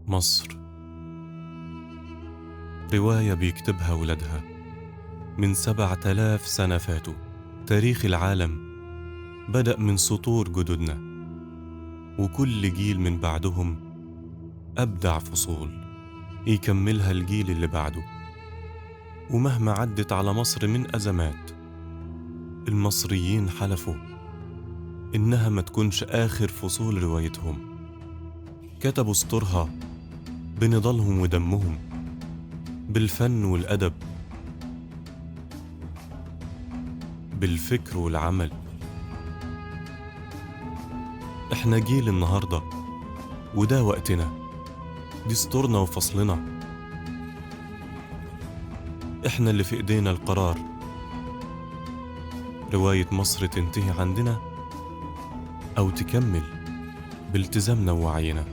مصر، رواية بيكتبها ولادها من 7000 سنة فاتوا. تاريخ العالم بدأ من سطور جدودنا، وكل جيل من بعدهم أبدع فصول يكملها الجيل اللي بعده. ومهما عدت على مصر من أزمات، المصريين حلفوا إنها ما تكونش آخر فصول روايتهم. كتبوا سطورها بنضالهم ودمهم، بالفن والأدب، بالفكر والعمل. احنا جيل النهاردة، وده وقتنا، دي سطورنا وفصلنا. احنا اللي في ايدينا القرار، رواية مصر تنتهي عندنا أو تكمل بالتزامنا ووعينا.